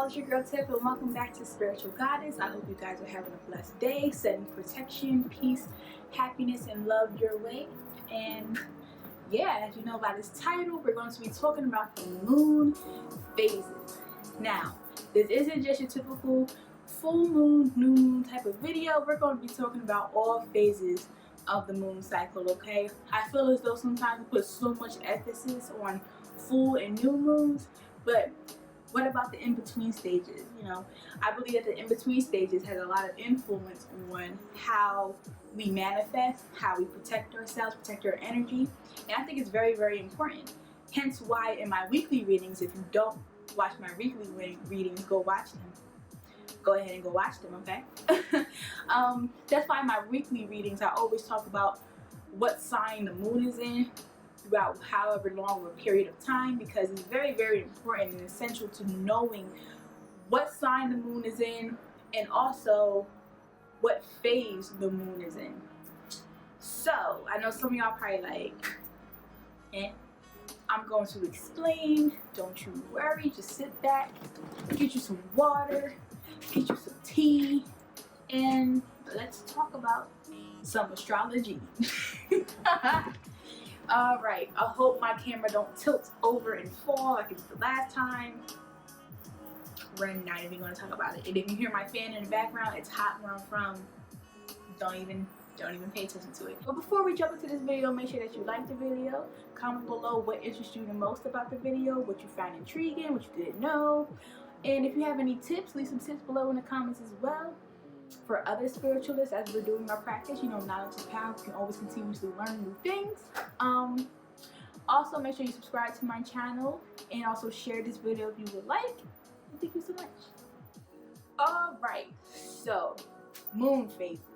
y'all, it's your girl Tiff and welcome back to Spiritual Goddess. I hope you guys are having a blessed day, sending protection, peace, happiness, and love your way. And yeah, as you know by this title, we're going to be talking about the moon phases. Now, this isn't just your typical full moon, new moon type of video. We're going to be talking about all phases of the moon cycle, okay? I feel as though sometimes we put so much emphasis on full and new moons, but what about the in-between stages? You know, I believe that the in-between stages has a lot of influence on how we manifest, how we protect ourselves, protect our energy, and I think it's very, very important. Hence why in my weekly readings, if you don't watch my weekly readings, go watch them. Go ahead and go watch them, okay? That's why in my weekly readings, I always talk about what sign the moon is in throughout however long a period of time, because it's very, very important and essential to knowing what sign the moon is in and also what phase the moon is in. So I know some of y'all probably like, I'm going to explain. Don't you worry, just sit back, get you some water, get you some tea, and let's talk about some astrology. Alright, I hope my camera don't tilt over and fall like it did the last time. We're not even going to talk about it. And if you hear my fan in the background, it's hot where I'm from. Don't even pay attention to it. But before we jump into this video, make sure that you like the video. Comment below what interests you the most about the video, what you found intriguing, what you didn't know. And if you have any tips, leave some tips below in the comments as well. For other spiritualists, as we're doing our practice, you know, knowledge is power. We can always continuously learn new things. Also, make sure you subscribe to my channel and also share this video if you would like. Thank you so much. Alright, so moon phases.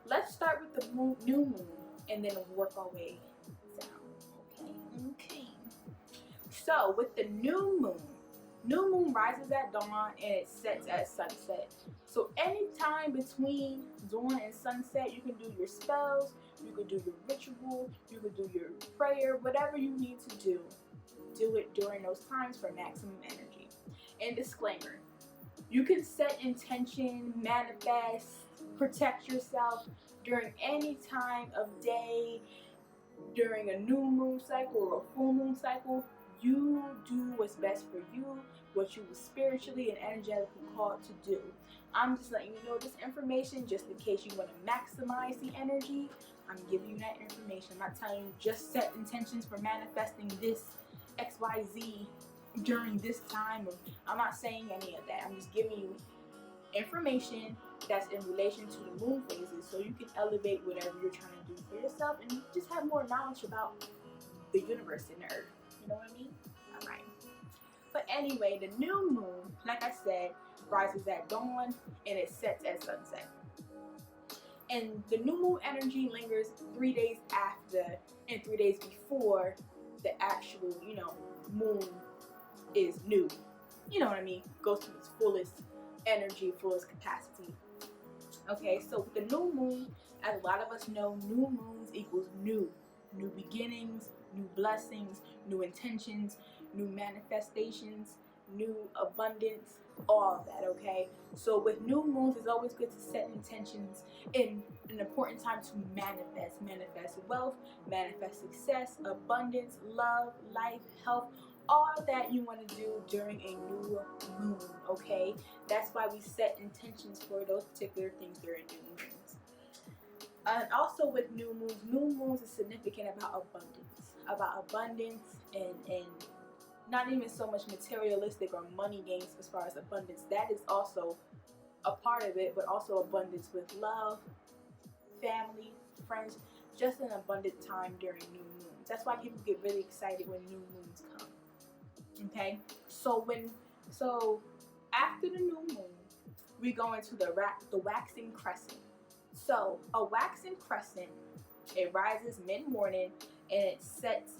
Let's start with the new moon and then work our way down. Okay. So with the new moon rises at dawn and it sets at sunset. So anytime between dawn and sunset, you can do your spells, you could do your ritual, you could do your prayer, whatever you need to do it during those times for maximum energy. And disclaimer, you can set intention, manifest, protect yourself during any time of day, during a new moon cycle or a full moon cycle. You do what's best for you, what you were spiritually and energetically called to do. I'm just letting you know this information just in case you want to maximize the energy. I'm giving you that information. I'm not telling you just set intentions for manifesting this XYZ during this time. I'm not saying any of that. I'm just giving you information that's in relation to the moon phases so you can elevate whatever you're trying to do for yourself and just have more knowledge about the universe and the earth. You know what I mean? Alright. But anyway, the new moon, like I said, rises at dawn and it sets at sunset. And the new moon energy lingers 3 days after and 3 days before the actual, you know, moon is new. You know what I mean? Goes to its fullest energy, fullest capacity. Okay, so with the new moon, as a lot of us know, new moons equals new beginnings, new blessings, new intentions, new manifestations, new abundance, all of that, okay? So with new moons, it's always good to set intentions in an important time to manifest wealth, manifest success, abundance, love, life, health, all that you want to do during a new moon, okay? That's why we set intentions for those particular things during new moons. And also with new moons is significant about abundance and not even so much materialistic or money gains as far as abundance. That is also a part of it, but also abundance with love, family, friends, just an abundant time during new moons. That's why people get really excited when new moons come. Okay, so after the new moon, we go into the waxing crescent. So a waxing crescent, it rises mid-morning and it sets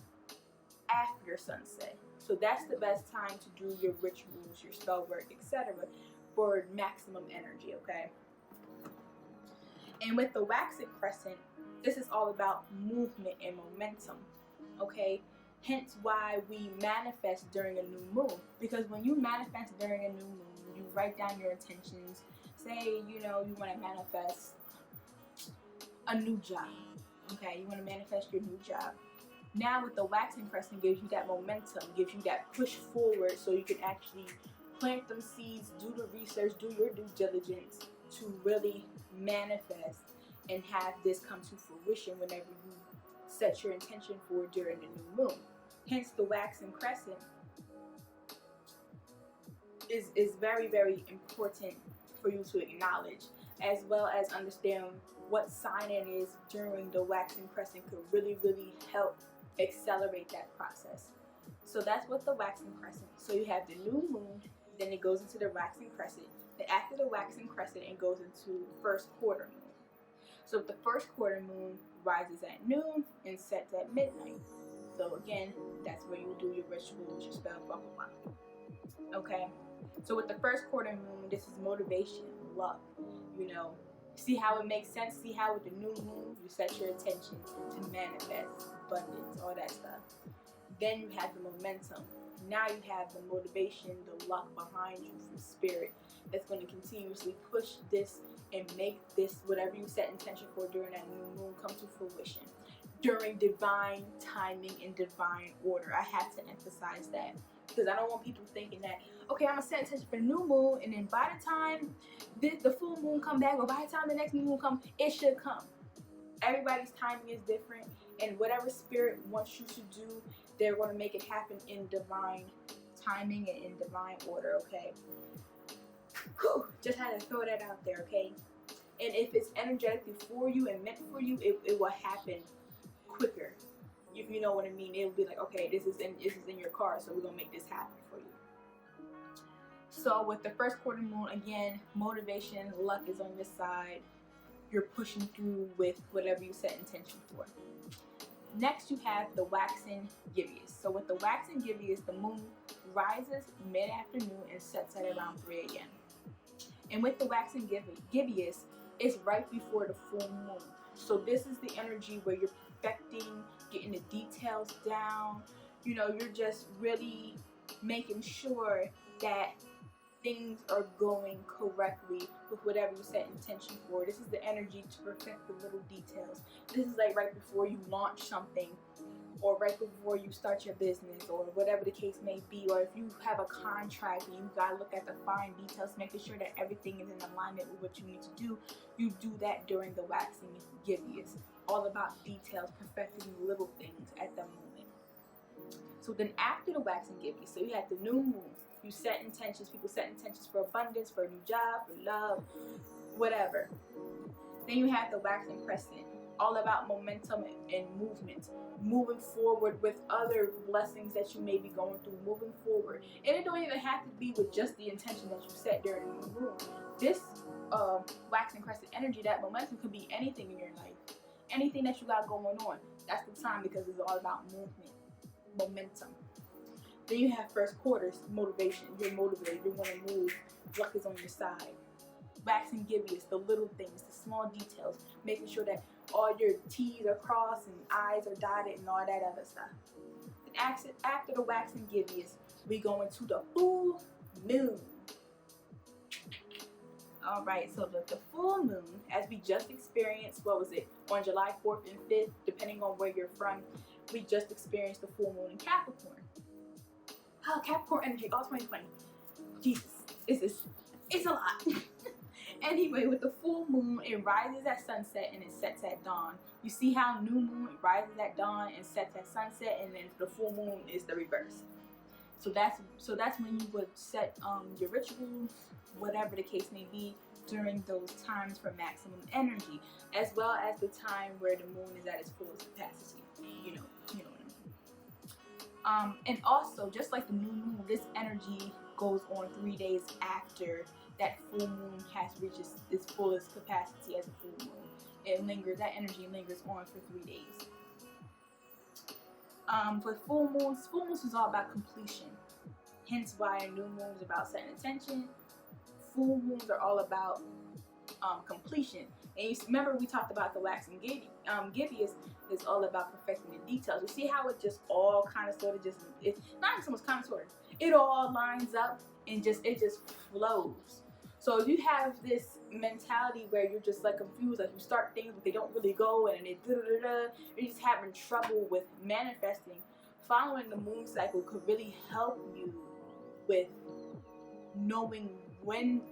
after sunset. So that's the best time to do your rituals, your spell work, etc. for maximum energy, okay? And with the waxing crescent, this is all about movement and momentum, okay? Hence why we manifest during a new moon. Because when you manifest during a new moon, you write down your intentions. Say, you want to manifest a new job. Okay, you want to manifest your new job. Now with the waxing crescent, gives you that momentum, gives you that push forward, so you can actually plant them seeds, do the research, do your due diligence to really manifest and have this come to fruition whenever you set your intention for during the new moon. Hence the waxing crescent is very, very important for you to acknowledge, as well as understand what sign it is during the waxing crescent could really, really help accelerate that process. So that's what the waxing crescent. So you have the new moon, then it goes into the waxing crescent. Then after the waxing crescent, it goes into first quarter moon. So the first quarter moon rises at noon and sets at midnight. So again, that's where you do your rituals, your spells, blah, blah, blah. Okay? So with the first quarter moon, this is motivation, luck. See how it makes sense? See how with the new moon, you set your intention to manifest abundance, all that stuff. Then you have the momentum. Now you have the motivation, the luck behind you from spirit that's going to continuously push this and make this, whatever you set intention for during that new moon, come to fruition during divine timing and divine order. I have to emphasize that, because I don't want people thinking that, okay, I'm going to set intention for the new moon, and then by the time the full moon come back, or by the time the next new moon come, it should come. Everybody's timing is different, and whatever spirit wants you to do, they're going to make it happen in divine timing and in divine order, okay? Whew, just had to throw that out there, okay? And if it's energetically for you and meant for you, it will happen quicker. If you know what I mean, it will be like, okay, this is in your card, so we're going to make this happen for you. So with the first quarter moon, again, motivation, luck is on your side. You're pushing through with whatever you set intention for. Next, you have the waxing gibbous. So with the waxing gibbous, the moon rises mid-afternoon and sets at around 3 a.m. And with the waxing gibbous, it's right before the full moon. So this is the energy where you're perfecting, getting the details down. You're just really making sure that things are going correctly with whatever you set intention for. This is the energy to perfect the little details. This is like right before you launch something, or right before you start your business, or whatever the case may be, or if you have a contract and you gotta look at the fine details, making sure that everything is in alignment with what you need to do. You do that during the waxing gibbous. All about details, perfecting little things at the moment. So then after the waxing gibbous, so you have the new moon. You set intentions. People set intentions for abundance, for a new job, for love, whatever. Then you have the waxing crescent, all about momentum and movement, moving forward with other blessings that you may be going through, moving forward. And it don't even have to be with just the intention that you set during the new moon. This waxing crescent energy, that momentum, could be anything in your life, anything that you got going on. That's the time, because it's all about movement, momentum. Then you have first quarters, motivation. You're motivated, you want to move, luck is on your side. Waxing gibbous, the little things, the small details, making sure that all your T's are crossed and I's are dotted and all that other stuff. And after the waxing gibbous, we go into the full moon. Alright, so the full moon, as we just experienced, on July 4th and 5th, depending on where you're from, we just experienced the full moon in Capricorn. Oh, Capricorn energy, all 2020. Jesus, it's a lot. Anyway, with the full moon, it rises at sunset and it sets at dawn. You see how new moon rises at dawn and sets at sunset, and then the full moon is the reverse. So that's when you would set your rituals, whatever the case may be, during those times for maximum energy, as well as the time where the moon is at its fullest capacity. You know what I mean. And also, just like the new moon, this energy goes on 3 days after that full moon has reached its fullest capacity as a full moon. That energy lingers on for 3 days. With full moons is all about completion. Hence why a new moon is about setting intention. Full moons are all about completion. And you remember we talked about the waxing gibbous is all about perfecting the details. You see how it just all kind of sort of just, it's not even so much kind of sort of, it all lines up and it just flows. So if you have this mentality where you're just like confused, like you start things but they don't really go, and you're just having trouble with manifesting, following the moon cycle could really help you with knowing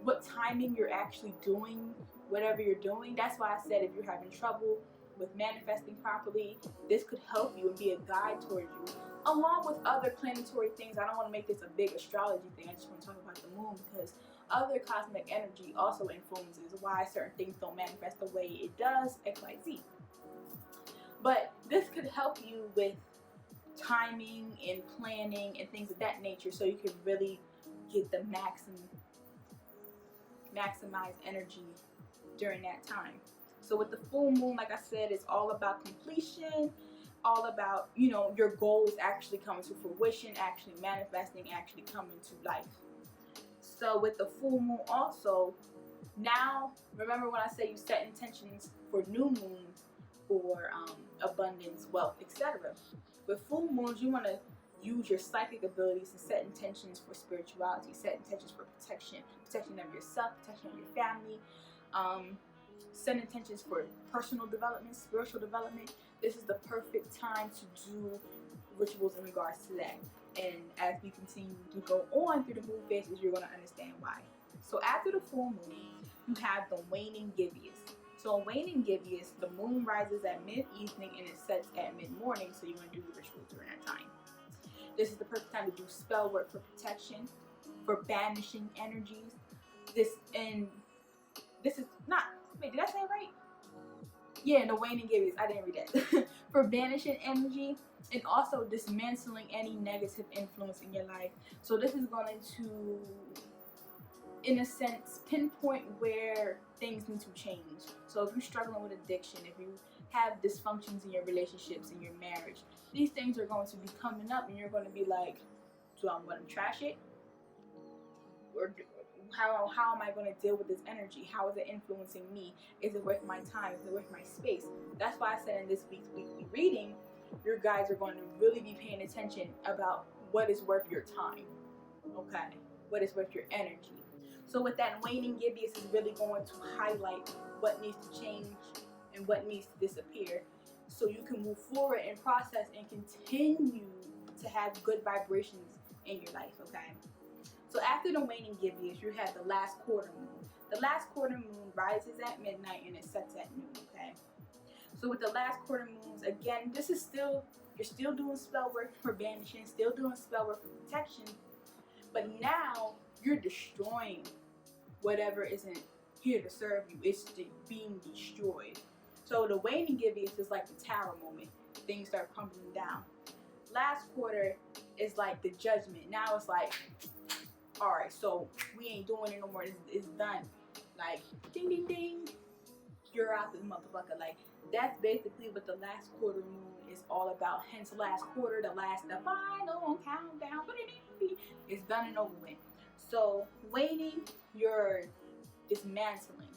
what timing you're actually doing whatever you're doing. That's why I said if you're having trouble with manifesting properly, this could help you and be a guide towards you, along with other planetary things. I don't want to make this a big astrology thing. I just want to talk about the moon, because other cosmic energy also influences why certain things don't manifest the way it does, XYZ. But this could help you with timing and planning and things of that nature, so you can really get the maximize energy during that time. So with the full moon, like I said, it's all about completion, all about, you know, your goals actually coming to fruition, actually manifesting, actually coming to life. So with the full moon also, now remember when I say you set intentions for new moons for abundance, wealth, etc. With full moons, you want to use your psychic abilities to set intentions for spirituality, set intentions for protection of yourself, protection of your family, set intentions for personal development, spiritual development. This is the perfect time to do rituals in regards to that. And as we continue to go on through the moon phases, you're going to understand why. So after the full moon, you have the waning gibbous. So in waning gibbous, the moon rises at mid-evening and it sets at mid-morning, so you're going to do the rituals during that time. This is the perfect time to do spell work for protection, for banishing energies. This is not, wait, did I say it right? Yeah, the waning gibbous, I didn't read that. For banishing energy and also dismantling any negative influence in your life. So this is going to, in a sense, pinpoint where things need to change. So if you're struggling with addiction, if you have dysfunctions in your relationships, in your marriage, these things are going to be coming up and you're going to be like, do I want to trash it? Or how am I going to deal with this energy? How is it influencing me? Is it worth my time? Is it worth my space? That's why I said in this week's weekly reading, your guys are going to really be paying attention about what is worth your time. Okay? What is worth your energy? So with that, waning gibbous is really going to highlight what needs to change and what needs to disappear, so you can move forward and process and continue to have good vibrations in your life, okay? So after the waning gibbous, you have the last quarter moon. The last quarter moon rises at midnight and it sets at noon, okay? So with the last quarter moons, again, this is still, you're still doing spell work for banishing, still doing spell work for protection, but now you're destroying whatever isn't here to serve you. It's being destroyed. So the waning gibbous is like the tower moment. Things start crumbling down. Last quarter is like the judgment. Now it's like, all right, so we ain't doing it no more. It's done. Like, ding, ding, ding. You're out this motherfucker. Like, that's basically what the last quarter moon is all about. Hence, last quarter, the final countdown. It's done and over with. So, waning, you're dismantling.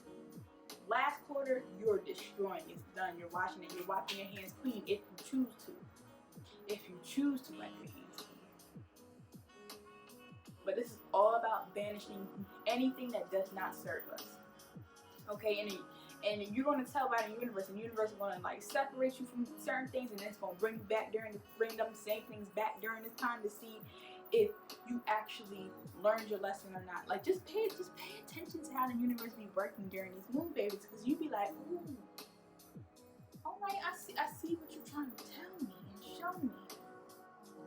Last quarter, you're destroying. It's done. You're washing it. You're wiping your hands clean if you choose to. If you choose to wipe your hands clean. But this is all about banishing anything that does not serve us. Okay, and you're going to tell by the universe, and the universe is going to like separate you from certain things, and then it's going to bring them same things back during this time to see if you actually learned your lesson or not. Like, just pay attention to how the universe be working during these moon phases, because you be like, ooh, all right, I see what you're trying to tell me and show me.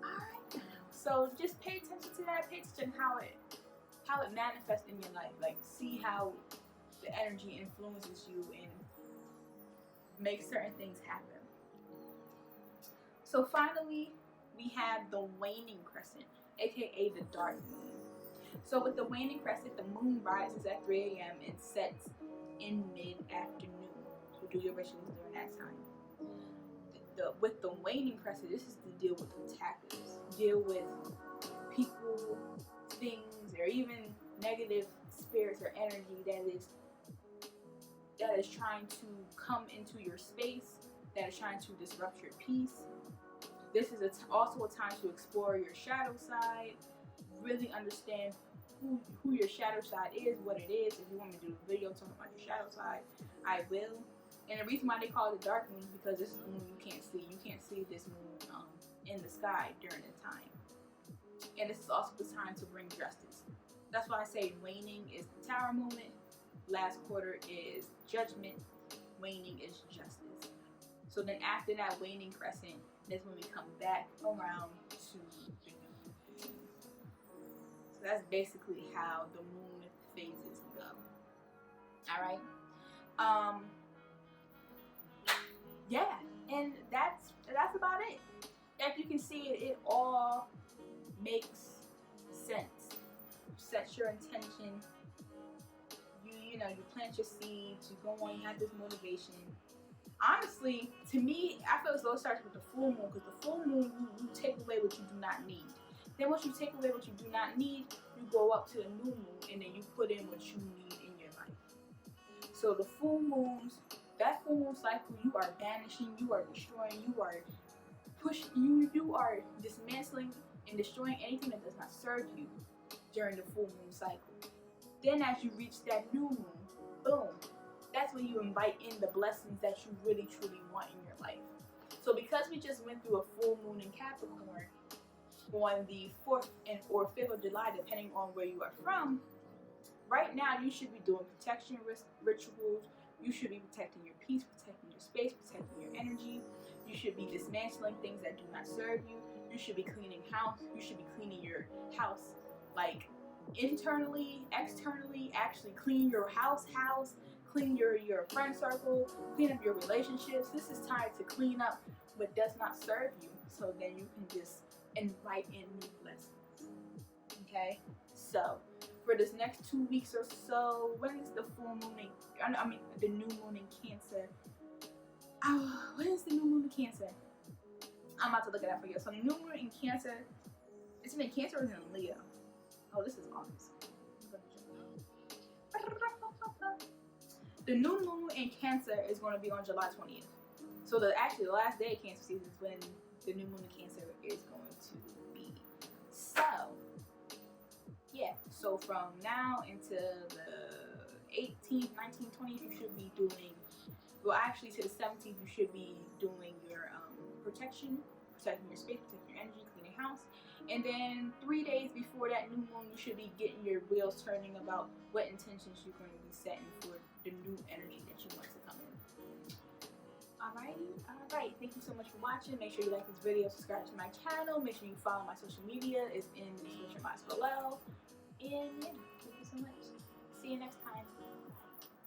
All right, so just pay attention to that. Pay attention how it manifests in your life. Like, see how the energy influences you and makes certain things happen. So finally, we have the waning crescent, aka the dark moon. So with the waning crescent, the moon rises at 3 a.m. and sets in mid-afternoon. So do your rituals during that time. With the waning crescent, this is to deal with attackers, deal with people, things, or even negative spirits or energy that is that is trying to come into your space, that is trying to disrupt your peace. This is also a time to explore your shadow side, really understand who your shadow side is, what it is. If you want me to do a video talking about your shadow side, I will. And the reason why they call it the dark moon is because this is the moon you can't see. You can't see this moon in the sky during the time. And this is also the time to bring justice. That's why I say waning is the tower moment. Last quarter is judgment. Waning is justice. So then after that waning crescent, that's when we come back around to the new. So that's basically how the moon phases go. All right. Yeah, and that's about it. As you can see, it all makes sense. You set your intention. You plant your seeds. You go on. You have this motivation. Honestly, to me, I feel as though it starts with the full moon, because the full moon, you take away what you do not need. Then once you take away what you do not need, you go up to the new moon, and then you put in what you need in your life. So the full moons, that full moon cycle, you are banishing, you are destroying, you are pushing, you are dismantling and destroying anything that does not serve you during the full moon cycle. Then as you reach that new moon, boom, that's when you invite in the blessings that you really truly want in your life. So because we just went through a full moon in Capricorn on the 4th or 5th of July, depending on where you are from, right now you should be doing protection rituals. You should be protecting your peace, protecting your space, protecting your energy. You should be dismantling things that do not serve you. You should be cleaning house. You should be cleaning your house, like internally, externally. Actually clean your house, clean your friend circle, clean up your relationships. This is time to clean up what does not serve you, so then you can just invite in new blessings. Okay, so for this next 2 weeks or so, when is the full moon the new moon in Cancer? When is the new moon in Cancer? I'm about to look it up for you. So the new moon in Cancer, is it in Cancer or is it in Leo? Oh, this is August. The new moon in Cancer is going to be on July 20th. So the last day of Cancer season is when the new moon in Cancer is going to be. So yeah, so from now until the 18th, 19th, 20th, you should be doing, well actually to the 17th, you should be doing your protecting your space, protecting your energy, cleaning house. And then 3 days before that new moon, you should be getting your wheels turning about what intentions you're going to be setting for the new energy that you want to come in. Alright, thank you so much for watching. Make sure you like this video, subscribe to my channel, make sure you follow my social media, it's in the description box below. And yeah, thank you so much. See you next time.